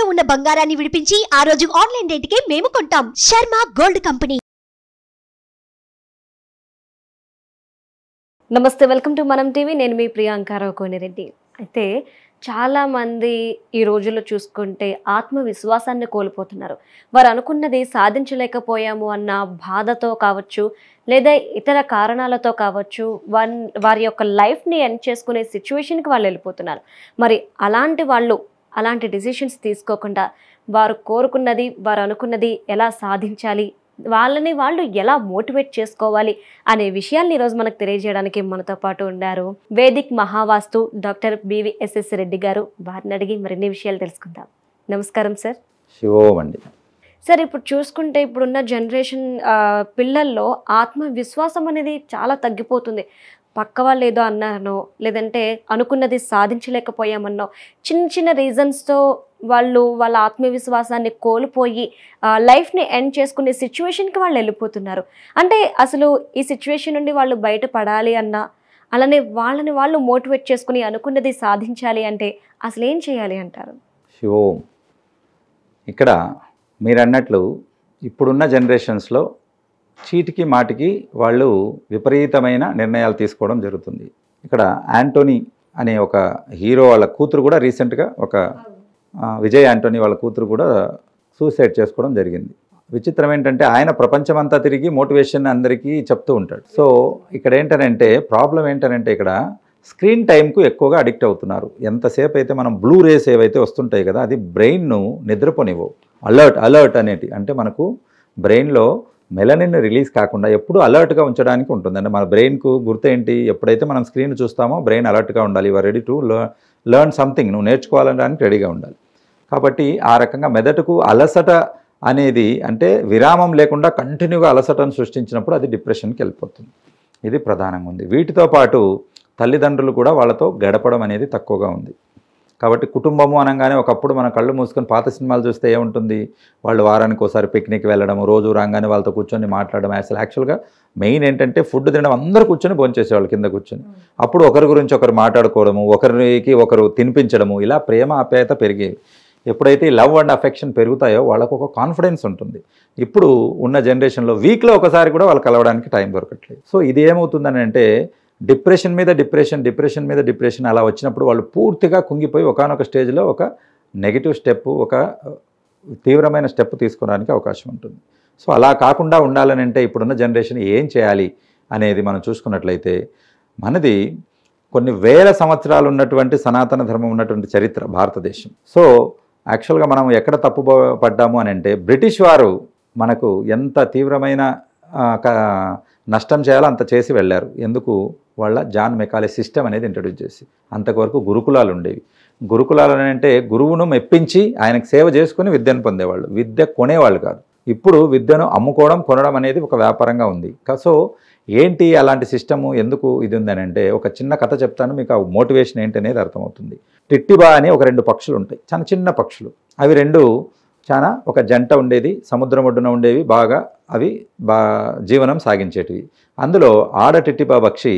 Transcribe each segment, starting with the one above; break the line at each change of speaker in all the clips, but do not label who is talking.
తాకట్టులో ఉన్న బంగారాన్ని విడిపించి ఆ రోజు ఆన్లైన్ రేటుకే మేము కొంటాం. Sharma gold company.
నమస్తే, వెల్కమ్ టు మనం టీవీ. నేను మీ ప్రియాంకారావు కోనిరెడ్డి. అయితే చాలామంది ఈ రోజుల్లో చూసుకుంటే ఆత్మవిశ్వాసాన్ని కోల్పోతున్నారు. వారు అనుకున్నది సాధించలేకపోయాము అన్న బాధతో కావచ్చు, లేదా ఇతర కారణాలతో కావచ్చు, వారి యొక్క లైఫ్ని ఎండ్ చేసుకునే సిచ్యువేషన్కి వాళ్ళు వెళ్ళిపోతున్నారు. మరి అలాంటి డిసిషన్స్ తీసుకోకుండా వారు కోరుకున్నది, వారు అనుకున్నది ఎలా సాధించాలి, వాళ్ళని వాళ్ళు ఎలా మోటివేట్ చేసుకోవాలి అనే విషయాల్ని ఈరోజు మనకు తెలియజేయడానికి మనతో పాటు ఉన్నారు వేదిక్ మహావాస్తు డాక్టర్ బివిఎస్ఎస్ రెడ్డి గారు. వారిని అడిగి మరిన్ని విషయాలు తెలుసుకుందాం. నమస్కారం సార్.
శివోమండి.
సార్, ఇప్పుడు చూసుకుంటే ఇప్పుడున్న జనరేషన్ పిల్లల్లో ఆత్మవిశ్వాసం అనేది చాలా తగ్గిపోతుంది. పక్క వాళ్ళు ఏదో అన్నారనో, లేదంటే అనుకున్నది సాధించలేకపోయామన్నో చిన్న చిన్న రీజన్స్తో వాళ్ళ ఆత్మవిశ్వాసాన్ని కోల్పోయి లైఫ్ని ఎండ్ చేసుకునే సిచ్యువేషన్కి వాళ్ళు వెళ్ళిపోతున్నారు. అంటే అసలు ఈ సిచ్యువేషన్ నుండి వాళ్ళు బయటపడాలి అన్నా, అలానే వాళ్ళని వాళ్ళు మోటివేట్ చేసుకుని అనుకున్నది సాధించాలి అంటే అసలు ఏం చేయాలి అంటారు?
శివోం. ఇక్కడ మీరు అన్నట్లు ఇప్పుడున్న జనరేషన్స్లో చీటికి మాటికి వాళ్ళు విపరీతమైన నిర్ణయాలు తీసుకోవడం జరుగుతుంది. ఇక్కడ యాంటోనీ అనే ఒక హీరో వాళ్ళ కూతురు కూడా రీసెంట్గా విజయ్ యాంటోనీ వాళ్ళ కూతురు కూడా సూసైడ్ చేసుకోవడం జరిగింది. విచిత్రం ఏంటంటే ఆయన ప్రపంచమంతా తిరిగి మోటివేషన్ అందరికీ చెప్తూ ఉంటాడు. సో ఇక్కడ ప్రాబ్లం ఏంటంటే ఇక్కడ స్క్రీన్ టైంకు ఎక్కువగా అడిక్ట్ అవుతున్నారు. ఎంతసేపు అయితే మనం బ్లూ రేస్ ఏవైతే వస్తుంటాయి కదా, అది బ్రెయిన్ను నిద్రపోనివ్వవు. అలర్ట్ అనేటి అంటే మనకు బ్రెయిన్లో మెలనిన్ రిలీజ్ కాకుండా ఎప్పుడు అలర్ట్గా ఉంచడానికి ఉంటుంది. అంటే మన బ్రెయిన్కు గుర్తు ఏంటి, ఎప్పుడైతే మనం స్క్రీన్ చూస్తామో బ్రెయిన్ అలర్ట్గా ఉండాలి. Your ready to learn something, నువ్వు నేర్చుకోవాలనడానికి రెడీగా ఉండాలి. కాబట్టి ఆ రకంగా మెదడుకు అలసట అనేది అంటే విరామం లేకుండా కంటిన్యూగా అలసటను సృష్టించినప్పుడు అది డిప్రెషన్కి వెళ్ళిపోతుంది. ఇది ప్రధానంగా ఉంది. వీటితో పాటు తల్లిదండ్రులు కూడా వాళ్ళతో గడపడం అనేది తక్కువగా ఉంది. కాబట్టి కుటుంబము అనగానే ఒకప్పుడు మన కళ్ళు మూసుకొని పాత సినిమాలు చూస్తే ఏముంటుంది, వాళ్ళు వారానికి ఒకసారి పిక్నిక్ వెళ్ళడము, రోజు రాగానే వాళ్ళతో కూర్చొని మాట్లాడడం. అసలు యాక్చువల్గా మెయిన్ ఏంటంటే ఫుడ్ తినడం, అందరూ కూర్చొని భోంచేసేవాళ్ళు కింద కూర్చొని. అప్పుడు ఒకరి గురించి ఒకరు మాట్లాడుకోవడము, ఒకరికి ఒకరు తినిపించడము, ఇలా ప్రేమ ఆప్యాయత పెరిగేవి. ఎప్పుడైతే లవ్ అండ్ అఫెక్షన్ పెరుగుతాయో వాళ్ళకు ఒక కాన్ఫిడెన్స్ ఉంటుంది. ఇప్పుడు ఉన్న జనరేషన్లో వీక్లో ఒకసారి కూడా వాళ్ళు కలవడానికి టైం దొరకట్లేదు. సో ఇది ఏమవుతుందని అంటే డిప్రెషన్ మీద డిప్రెషన్ అలా వచ్చినప్పుడు వాళ్ళు పూర్తిగా కుంగిపోయి ఒకానొక స్టేజ్లో ఒక నెగిటివ్ స్టెప్, ఒక తీవ్రమైన స్టెప్ తీసుకోవడానికి అవకాశం ఉంటుంది. సో అలా కాకుండా ఉండాలని అంటే ఇప్పుడున్న జనరేషన్ ఏం చేయాలి అనేది మనం చూసుకున్నట్లయితే, మనది కొన్ని వేల సంవత్సరాలు ఉన్నటువంటి సనాతన ధర్మం ఉన్నటువంటి చరిత్ర భారతదేశం. సో యాక్చువల్గా మనం ఎక్కడ తప్పు పడ్డాము అని అంటే, బ్రిటిష్ వారు మనకు ఎంత తీవ్రమైన నష్టం చేయాలో అంత చేసి వెళ్ళారు. ఎందుకు? వాళ్ళ జాన్ మెకాలే సిస్టమ్ అనేది ఇంట్రడ్యూస్ చేసి. అంతవరకు గురుకులాలు ఉండేవి. గురుకులాలు అంటే గురువును మెప్పించి ఆయనకు సేవ చేసుకుని విద్యను పొందేవాళ్ళు, విద్య కొనేవాళ్ళు కాదు. ఇప్పుడు విద్యను అమ్ముకోవడం, కొనడం అనేది ఒక వ్యాపారంగా ఉంది. సో ఏంటి అలాంటి సిస్టము ఎందుకు ఇది ఉందని అంటే, ఒక చిన్న కథ చెప్తాను మీకు, ఆ మోటివేషన్ ఏంటి అనేది అర్థమవుతుంది. టిట్టిబా అని ఒక 2 పక్షులు ఉంటాయి, చాలా చిన్న పక్షులు. అవి 2 చాలా ఒక జంట ఉండేది, సముద్రం ఒడ్డున ఉండేవి, బాగా అవి జీవనం సాగించేటివి. అందులో ఆడ టిట్టిబా పక్షి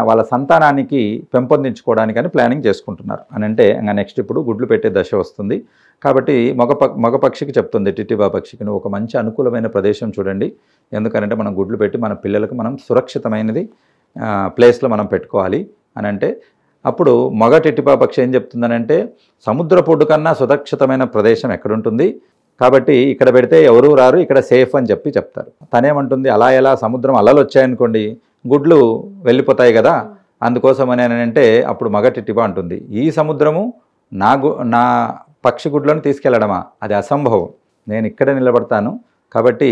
వాళ్ళ సంతానానికి పెంపొందించుకోవడానికని ప్లానింగ్ చేసుకుంటున్నారు. అని అంటే ఇంకా నెక్స్ట్ ఇప్పుడు గుడ్లు పెట్టే దశ వస్తుంది. కాబట్టి మగ పక్షికి చెప్తుంది, టిట్టిబా పక్షికి, నువ్వు ఒక మంచి అనుకూలమైన ప్రదేశం చూడండి, ఎందుకంటే మనం గుడ్లు పెట్టి మన పిల్లలకు మనం సురక్షితమైనది ప్లేస్లో మనం పెట్టుకోవాలి అని అంటే, అప్పుడు మగ టిట్టిబా పక్షి ఏం చెప్తుందనంటే, సముద్రపొడ్డు కన్నా సురక్షితమైన ప్రదేశం ఎక్కడుంటుంది, కాబట్టి ఇక్కడ పెడితే ఎవరూ రారు, ఇక్కడ సేఫ్ అని చెప్తారు. తనేమంటుంది, అలా ఎలా, సముద్రం అలలు వచ్చాయనుకోండి గుడ్లు వెళ్ళిపోతాయి కదా, అందుకోసమని అంటే అప్పుడు మగ టిట్టిబా అంటుంది, ఈ సముద్రము నా పక్షి గుడ్లను తీసుకెళ్లడమా, అది అసంభవం, నేను ఇక్కడే నిలబడతాను, కాబట్టి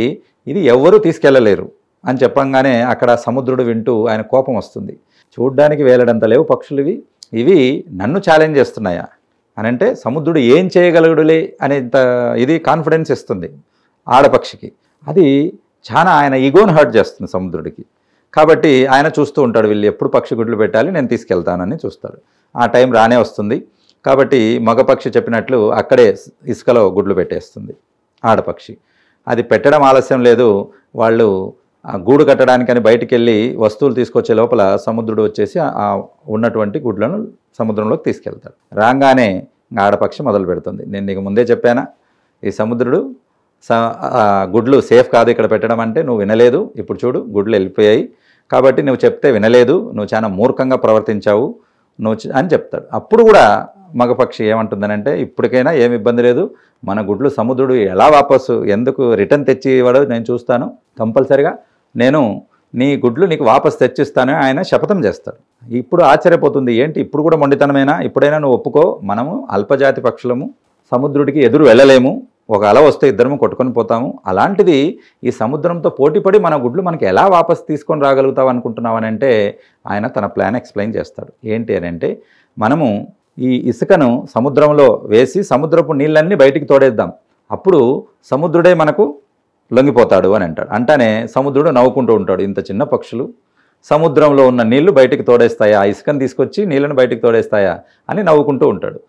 ఇది ఎవ్వరూ తీసుకెళ్ళలేరు అని చెప్పంగానే అక్కడ సముద్రుడు వింటూ ఆయన కోపం వస్తుంది. చూడ్డానికి వేలడంత లేవు పక్షులు ఇవి నన్ను ఛాలెంజ్ చేస్తున్నాయా అని అంటే, సముద్రుడు ఏం చేయగలగుడులే అనేంత ఇది కాన్ఫిడెన్స్ ఇస్తుంది ఆడపక్షికి. అది చాలా ఆయన ఈగోని హర్ట్ చేస్తుంది సముద్రుడికి. కాబట్టి ఆయన చూస్తూ ఉంటాడు, వీళ్ళు ఎప్పుడు పక్షి గుడ్లు పెట్టాలి, నేను తీసుకెళ్తానని చూస్తాడు. ఆ టైం రానే వస్తుంది. కాబట్టి మగపక్షి చెప్పినట్లు అక్కడే ఇసుకలో గుడ్లు పెట్టేస్తుంది ఆడపక్షి. అది పెట్టడం ఆలస్యం లేదు, వాళ్ళు గూడు కట్టడానికని బయటికి వెళ్ళి వస్తువులు తీసుకొచ్చే లోపల సముద్రుడు వచ్చేసి ఆ ఉన్నటువంటి గుడ్లను సముద్రంలోకి తీసుకెళ్తాడు. రాగానే ఆడపక్షి మొదలు పెడుతుంది. నేను నీకు ముందే చెప్పానా, ఈ సముద్రుడు గుడ్లు సేఫ్ కాదు ఇక్కడ పెట్టడం అంటే, నువ్వు వినలేదు, ఇప్పుడు చూడు గుడ్లు వెళ్ళిపోయాయి, కాబట్టి నువ్వు చెప్తే వినలేదు, నువ్వు చాలా మూర్ఖంగా ప్రవర్తించావు అని చెప్తాడు. అప్పుడు కూడా మగపక్షి ఏమంటుందనంటే, ఇప్పటికైనా ఏమి ఇబ్బంది లేదు, మన గుడ్లు సముద్రుడు ఎలా వాపసు ఎందుకు రిటర్న్ తెచ్చి ఇవ్వడో నేను చూస్తాను, కంపల్సరిగా నేను నీ గుడ్లు నీకు వాపసు తెచ్చిస్తానని ఆయన శపథం చేస్తాడు. ఇప్పుడు ఆశ్చర్యపోతుంది, ఏంటి ఇప్పుడు కూడా మొండితనమేనా, ఇప్పుడైనా నువ్వు ఒప్పుకో, మనము అల్పజాతి పక్షులము, సముద్రుడికి ఎదురు వెళ్ళలేము, ఒక అల వస్తే ఇద్దరము కొట్టుకొని పోతాము, అలాంటిది ఈ సముద్రంతో పోటీపడి మన గుడ్లు మనకి ఎలా వాపసు తీసుకొని రాగలుగుతావు అనుకుంటున్నావు అని అంటే, ఆయన తన ప్లాన్ ఎక్స్ప్లెయిన్ చేస్తాడు. ఏంటి అని అంటే, మనము ఈ ఇసుకను సముద్రంలో వేసి సముద్రపు నీళ్ళన్నీ బయటికి తోడేద్దాం, అప్పుడు సముద్రుడే మనకు లొంగిపోతాడు అని అంటాడు. అంటానే సముద్రుడు నవ్వుకుంటూ ఉంటాడు, ఇంత చిన్న పక్షులు సముద్రంలో ఉన్న నీళ్లు బయటికి తోడేస్తాయా, ఆ ఇసుకను తీసుకొచ్చి నీళ్ళను బయటికి తోడేస్తాయా అని నవ్వుకుంటూ ఉంటాడు.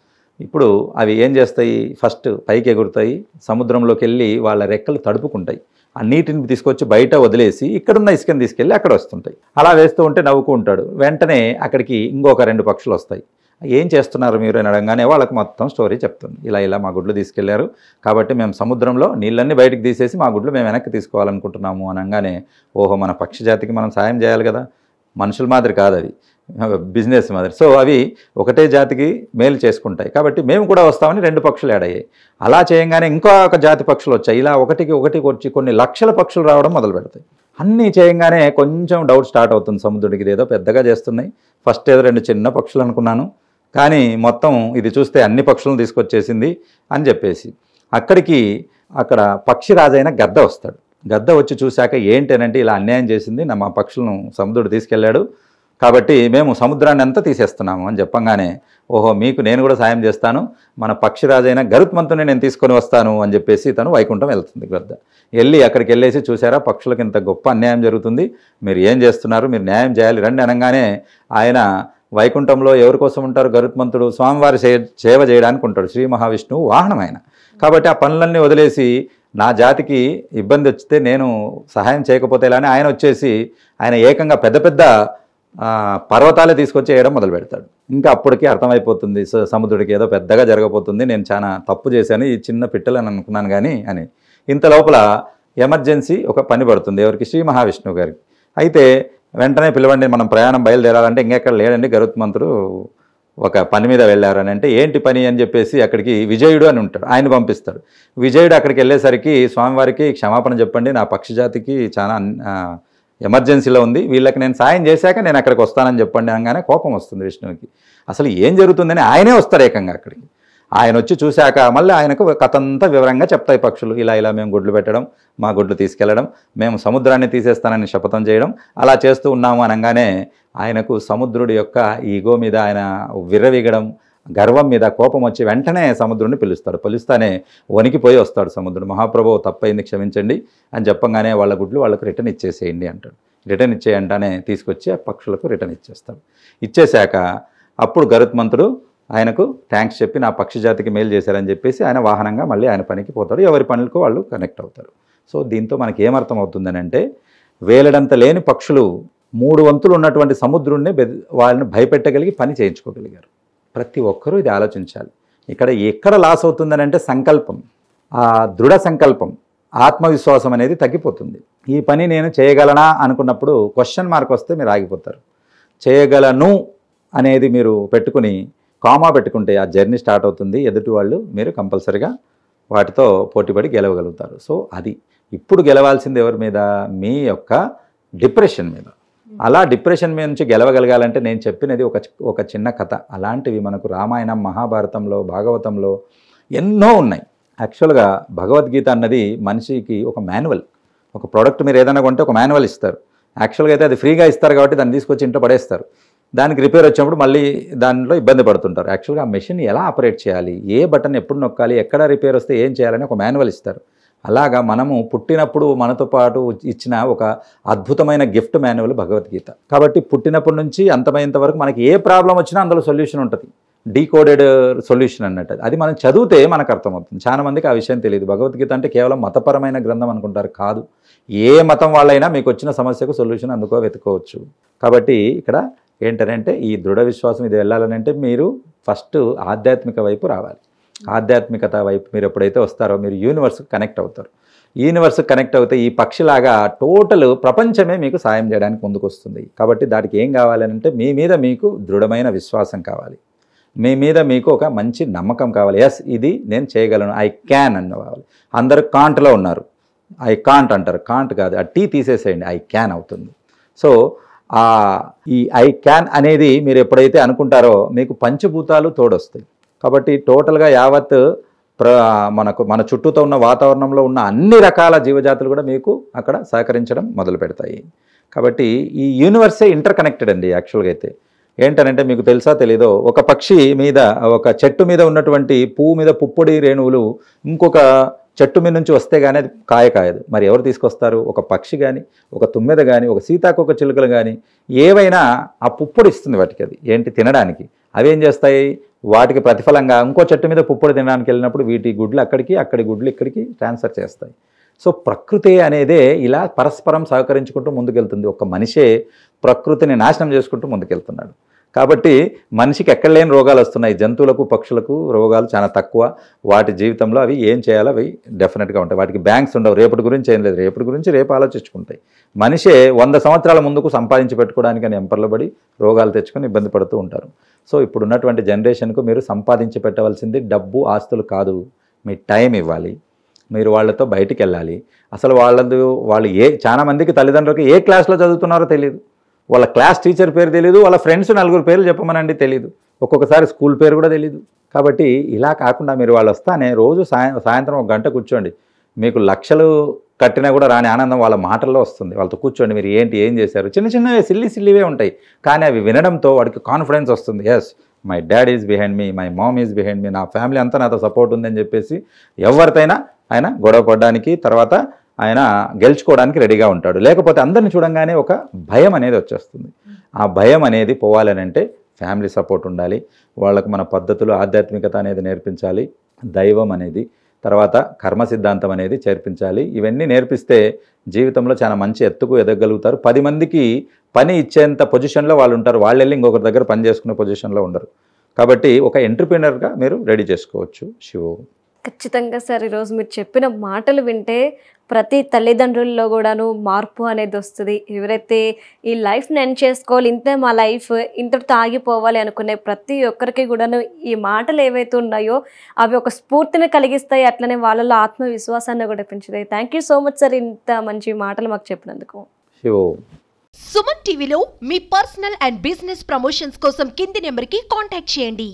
ఇప్పుడు అవి ఏం చేస్తాయి, ఫస్ట్ పైకి ఎగురుతాయి, సముద్రంలోకి వెళ్ళి వాళ్ళ రెక్కలు తడుపుకుంటాయి, ఆ నీటిని తీసుకొచ్చి బయట వదిలేసి ఇక్కడున్న ఇసుకని తీసుకెళ్ళి అక్కడ వస్తుంటాయి. అలా వేస్తూ ఉంటే నవ్వుకుంటూ ఉంటాడు. వెంటనే అక్కడికి ఇంకొక 2 పక్షులు వస్తాయి. ఏం చేస్తున్నారు మీరు అని అడగానే వాళ్ళకి మొత్తం స్టోరీ చెప్తుంది. ఇలా మా గుడ్లు తీసుకెళ్లారు, కాబట్టి మేము సముద్రంలో నీళ్ళన్నీ బయటకు తీసేసి మా గుడ్లు మేము వెనక్కి తీసుకోవాలనుకుంటున్నాము అనగానే, ఓహో మన పక్షి జాతికి మనం సాయం చేయాలి కదా, మనుషుల మాదిరి కాదు అవి, బిజినెస్ మాదిరి, సో అవి ఒకటే జాతికి మేలు చేసుకుంటాయి, కాబట్టి మేము కూడా వస్తామని 2 పక్షులు యాడ్ అయ్యాయి. అలా చేయంగానే ఇంకో ఒక జాతి పక్షులు వచ్చాయి. ఇలా ఒకటికి వచ్చి కొన్ని లక్షల పక్షులు రావడం మొదలు పెడతాయి. అన్నీ చేయంగానే కొంచెం డౌట్ స్టార్ట్ అవుతుంది సముద్రుడికి, ఇదేదో పెద్దగా చేస్తున్నాయి, ఫస్ట్ ఏదో 2 చిన్న పక్షులు అనుకున్నాను, కానీ మొత్తం ఇది చూస్తే అన్ని పక్షులను తీసుకొచ్చేసింది అని చెప్పేసి అక్కడ పక్షి రాజైన గద్ద వస్తాడు. గద్ద వచ్చి చూశాక ఏంటనంటే, ఇలా అన్యాయం చేసింది మా పక్షులను సముద్రుడు తీసుకెళ్ళాడు, కాబట్టి మేము సముద్రాన్ని అంతా తీసేస్తున్నాము అని చెప్పంగానే, ఓహో మీకు నేను కూడా సాయం చేస్తాను, మన పక్షిరాజైన గరుత్మంతుని నేను తీసుకొని వస్తాను అని చెప్పేసి తను వైకుంఠం వెళ్తుంది. గద్ద వెళ్ళి అక్కడికి వెళ్ళేసి, చూసారా పక్షులకు ఇంత గొప్ప అన్యాయం జరుగుతుంది, మీరు ఏం చేస్తున్నారు, మీరు న్యాయం చేయాలి రండి అనగానే, ఆయన వైకుంఠంలో ఎవరి కోసం ఉంటారు, గరుత్మంతుడు స్వామివారి సేవ చేయడానికి ఉంటాడు, శ్రీ మహావిష్ణువు వాహనం ఆయన, కాబట్టి ఆ పనులన్నీ వదిలేసి నా జాతికి ఇబ్బంది వచ్చితే నేను సహాయం చేయకపోతే ఇలా అని ఆయన వచ్చేసి ఆయన ఏకంగా పెద్ద పెద్ద పర్వతాలే తీసుకొచ్చి వేయడం మొదలు పెడతాడు. ఇంకా అప్పటికి అర్థమైపోతుంది సముద్రుడికి ఏదో పెద్దగా జరగబోతుంది, నేను చాలా తప్పు చేశాను, ఈ చిన్న పిట్టలని అనుకున్నాను కానీ అని. ఇంత లోపల ఎమర్జెన్సీ ఒక పని పడుతుంది ఎవరికి, శ్రీ మహావిష్ణువు గారికి. అయితే వెంటనే పిలవండి, మనం ప్రయాణం బయలుదేరాలంటే ఇంకెక్కడ లేడండి, గరుత్మంతుడు ఒక పని మీద వెళ్ళారని అంటే, ఏంటి పని అని చెప్పేసి అక్కడికి విజయుడు అని ఉంటాడు, ఆయన పంపిస్తాడు. విజయుడు అక్కడికి వెళ్ళేసరికి, స్వామివారికి క్షమాపణ చెప్పండి, నా పక్షి జాతికి చాలా ఎమర్జెన్సీలో ఉంది, వీళ్ళకి నేను సాయం చేశాక నేను అక్కడికి వస్తానని చెప్పండి అనగానే కోపం వస్తుంది విష్ణువుకి. అసలు ఏం జరుగుతుందని ఆయనే వస్తారు ఏకంగా అక్కడికి. ఆయన వచ్చి చూశాక మళ్ళీ ఆయనకు కథంతా వివరంగా చెప్తాయి పక్షులు, ఇలా మేము గుడ్లు పెట్టడం, మా గుడ్లు తీసుకెళ్లడం, మేము సముద్రాన్ని తీసేస్తానని శపథం చేయడం, అలా చేస్తూ ఉన్నాము అనగానే ఆయనకు సముద్రుడి యొక్క ఈగో మీద ఆయన విర్రవీగడం, గర్వం మీద కోపం వచ్చి వెంటనే సముద్రుడిని పిలుస్తాడు. పిలుస్తానే వణికిపోయి వస్తాడు సముద్రుడు. మహాప్రభు తప్పైంది క్షమించండి అని చెప్పంగానే వాళ్ళ గుడ్లు వాళ్ళకు రిటర్న్ ఇచ్చేసేయండి అంటాడు. రిటర్న్ ఇచ్చేయంటానే తీసుకొచ్చి ఆ పక్షులకు రిటర్న్ ఇచ్చేస్తాడు. ఇచ్చేశాక అప్పుడు గరుత్మంతుడు ఆయనకు థ్యాంక్స్ చెప్పి నా పక్షి జాతికి మేలు చేశారని చెప్పేసి ఆయన వాహనంగా మళ్ళీ ఆయన పనికి పోతాడు, ఎవరి పనులకు వాళ్ళు కనెక్ట్ అవుతారు. సో దీంతో మనకి ఏమర్థం అవుతుందని అంటే, వేలడంత లేని పక్షులు 3 వంతులు ఉన్నటువంటి సముద్రుడిని వాళ్ళని భయపెట్టగలిగి పని చేయించుకోగలిగారు. ప్రతి ఒక్కరూ ఇది ఆలోచించాలి. ఎక్కడ లాస్ అవుతుందని అంటే సంకల్పం, ఆ దృఢ సంకల్పం, ఆత్మవిశ్వాసం అనేది తగ్గిపోతుంది. ఈ పని నేను చేయగలనా అనుకున్నప్పుడు క్వశ్చన్ మార్క్ వస్తే మీరు ఆగిపోతారు. చేయగలను అనేది మీరు పెట్టుకుని కామా పెట్టుకుంటే ఆ జర్నీ స్టార్ట్ అవుతుంది. ఎదుటి వాళ్ళు మీరు కంపల్సరిగా వాటితో పోటీపడి గెలవగలుగుతారు. సో అది ఇప్పుడు గెలవాల్సింది ఎవరి మీద, మీ యొక్క డిప్రెషన్ మీద. అలా డిప్రెషన్ మీద నుంచి గెలవగలగాలంటే నేను చెప్పినది ఒక చిన్న కథ. అలాంటివి మనకు రామాయణం, మహాభారతంలో, భాగవతంలో ఎన్నో ఉన్నాయి. యాక్చువల్గా భగవద్గీత అన్నది మనిషికి ఒక మాన్యువల్, ఒక ప్రోడక్ట్ మీరు ఏదైనా కొంటే ఒక మాన్యువల్ ఇస్తారు. యాక్చువల్గా అయితే అది ఫ్రీగా ఇస్తారు కాబట్టి దాన్ని తీసుకొచ్చి ఇంట్లో పడేస్తారు. దానికి రిపేర్ వచ్చినప్పుడు మళ్ళీ దానిలో ఇబ్బంది పడుతుంటారు. యాక్చువల్గా ఆ మెషిన్ ఎలా ఆపరేట్ చేయాలి, ఏ బటన్ ఎప్పుడు నొక్కాలి, ఎక్కడ రిపేర్ వస్తే ఏం చేయాలని ఒక మాన్యువల్ ఇస్తారు. అలాగా మనము పుట్టినప్పుడు మనతో పాటు ఇచ్చిన ఒక అద్భుతమైన గిఫ్ట్ మాన్యువల్ భగవద్గీత. కాబట్టి పుట్టినప్పటి నుంచి అంతమైనంత వరకు మనకి ఏ ప్రాబ్లం వచ్చినా అందులో సొల్యూషన్ ఉంటుంది, డీకోడెడ్ సొల్యూషన్ అన్నట్టు. అది మనం చదివితే మనకు అర్థమవుతుంది. చాలా మందికి ఆ విషయం తెలియదు. భగవద్గీత అంటే కేవలం మతపరమైన గ్రంథం అనుకుంటారు, కాదు. ఏ మతం వాళ్ళైనా మీకు వచ్చిన సమస్యకు సొల్యూషన్ అందుకో వెతుకోవచ్చు. కాబట్టి ఇక్కడ ఏంటంటే ఈ దృఢ విశ్వాసం ఇది వెళ్ళాలనంటే మీరు ఫస్ట్ ఆధ్యాత్మిక వైపు రావాలి. ఆధ్యాత్మికత వైపు మీరు ఎప్పుడైతే వస్తారో మీరు యూనివర్స్కి కనెక్ట్ అవుతారు. యూనివర్స్కి కనెక్ట్ అవుతే ఈ పక్షిలాగా టోటల్ ప్రపంచమే మీకు సాయం చేయడానికి ముందుకు వస్తుంది. కాబట్టి దానికి ఏం కావాలంటే మీ మీద మీకు దృఢమైన విశ్వాసం కావాలి, మీ మీద మీకు ఒక మంచి నమ్మకం కావాలి. ఎస్ ఇది నేను చేయగలను, ఐ క్యాన్ అన్నవాలి. అందరూ కాంట్లో ఉన్నారు, ఐ కాంట్ అంటారు. కాంట్ కాదు, ఆ టీ తీసేసేయండి, ఐ క్యాన్ అవుతుంది. సో ఈ ఐ క్యాన్ అనేది మీరు ఎప్పుడైతే అనుకుంటారో మీకు పంచభూతాలు తోడొస్తాయి. కాబట్టి టోటల్గా యావత్ మన చుట్టూతో ఉన్న వాతావరణంలో ఉన్న అన్ని రకాల జీవజాతులు కూడా మీకు అక్కడ సహకరించడం మొదలు పెడతాయి. కాబట్టి ఈ యూనివర్సే ఇంటర్ కనెక్టెడ్ అండి. యాక్చువల్గా అయితే ఏంటనంటే మీకు తెలుసా తెలీదో, ఒక పక్షి మీద ఒక చెట్టు మీద ఉన్నటువంటి పువ్వు మీద పుప్పొడి రేణువులు ఇంకొక చెట్టు మీద నుంచి వస్తే కానీ అది కాయదు. మరి ఎవరు తీసుకొస్తారు? ఒక పక్షి కానీ, ఒక తుమ్మెద కానీ, ఒక సీతాకోక చిలుకలు కానీ ఏవైనా ఆ పుప్పొడి ఇస్తుంది వాటికి. అది ఏంటి తినడానికి. అవి ఏం చేస్తాయి? వాటికి ప్రతిఫలంగా ఇంకో చెట్టు మీద పుప్పొడి తినడానికి వెళ్ళినప్పుడు వీటి గుడ్లు అక్కడికి, అక్కడి గుడ్లు ఇక్కడికి ట్రాన్స్ఫర్ చేస్తాయి. సో ప్రకృతి అనేదే ఇలా పరస్పరం సహకరించుకుంటూ ముందుకెళ్తుంది. ఒక మనిషే ప్రకృతిని నాశనం చేసుకుంటూ ముందుకెళ్తున్నాడు. కాబట్టి మనిషికి ఎక్కడ లేని రోగాలు వస్తున్నాయి. జంతువులకు, పక్షులకు రోగాలు చాలా తక్కువ. వాటి జీవితంలో అవి ఏం చేయాలో అవి డెఫినెట్గా ఉంటాయి. వాటికి బ్యాంక్స్ ఉండవు. రేపటి గురించి ఏం లేదు, రేపటి గురించి రేపు ఆలోచించుకుంటాయి. మనిషే 100 సంవత్సరాల ముందుకు సంపాదించి పెట్టుకోవడానికి అని ఎంపర్లో పడి రోగాలు తెచ్చుకొని ఇబ్బంది పడుతూ ఉంటారు. సో ఇప్పుడు ఉన్నటువంటి జనరేషన్కు మీరు సంపాదించి పెట్టవలసింది డబ్బు, ఆస్తులు కాదు, మీ టైం ఇవ్వాలి. మీరు వాళ్ళతో బయటికి వెళ్ళాలి. అసలు వాళ్ళు చాలా మందికి తల్లిదండ్రులకి ఏ క్లాస్లో చదువుతున్నారో తెలియదు, వాళ్ళ క్లాస్ టీచర్ పేరు తెలియదు, వాళ్ళ ఫ్రెండ్స్ 4 పేర్లు చెప్పమనండి తెలియదు, ఒక్కొక్కసారి స్కూల్ పేరు కూడా తెలియదు. కాబట్టి ఇలా కాకుండా మీరు వాళ్ళు వస్తానే రోజు సాయంత్రం 1 గంట కూర్చోండి. మీకు లక్షలు కట్టినా కూడా రాని ఆనందం వాళ్ళ మాటల్లో వస్తుంది. వాళ్ళతో కూర్చోండి, మీరు ఏం చేశారు, చిన్నవే సిల్లీవే ఉంటాయి. కానీ అవి వినడంతో వాడికి కాన్ఫిడెన్స్ వస్తుంది. Yes my dad is behind me, my mom is behind me, నా ఫ్యామిలీ అంతా నాతో సపోర్ట్ ఉందని చెప్పేసి ఎవరితైనా ఆయన గొడవ పడడానికి, తర్వాత ఆయన గెలుచుకోవడానికి రెడీగా ఉంటాడు. లేకపోతే అందరిని చూడంగానే ఒక భయం అనేది వచ్చేస్తుంది. ఆ భయం అనేది పోవాలనంటే ఫ్యామిలీ సపోర్ట్ ఉండాలి. వాళ్ళకు మన పద్ధతులు, ఆధ్యాత్మికత అనేది నేర్పించాలి, దైవం అనేది, తర్వాత కర్మ సిద్ధాంతం అనేది చేర్పించాలి. ఇవన్నీ నేర్పిస్తే జీవితంలో చాలా మంచి ఎత్తుకు ఎదగలుగుతారు. 10 మందికి పని ఇచ్చేంత పొజిషన్లో వాళ్ళు ఉంటారు. వాళ్ళు వెళ్ళి ఇంకొకరి దగ్గర పని చేసుకునే పొజిషన్లో ఉండరు. కాబట్టి ఒక ఎంటర్‌ప్రెన్యూర్‌గా మీరు రెడీ చేసుకోవచ్చు. శివు
ఖచ్చితంగా సార్, ఈరోజు మీరు చెప్పిన మాటలు వింటే ప్రతి తల్లిదండ్రుల్లో కూడాను మార్పు అనేది వస్తుంది. ఎవరైతే ఈ లైఫ్ని ఎండ్ చేసుకోవాలి, ఇంతే మా లైఫ్, ఇంతటితో ఆగిపోవాలి అనుకునే ప్రతి ఒక్కరికి కూడాను ఈ మాటలు ఏవైతే ఉన్నాయో అవి ఒక స్ఫూర్తిని కలిగిస్తాయి. అట్లనే వాళ్ళలో ఆత్మవిశ్వాసాన్ని కూడా పెంచుతాయి. Thank you so much sir, ఇంత మంచి మాటలు మాకు చెప్పినందుకు.
సుమన్ టీవీలో మీ పర్సనల్ అండ్ బిజినెస్ ప్రమోషన్స్ కోసం కింది నెంబర్కి కాంటాక్ట్ చేయండి.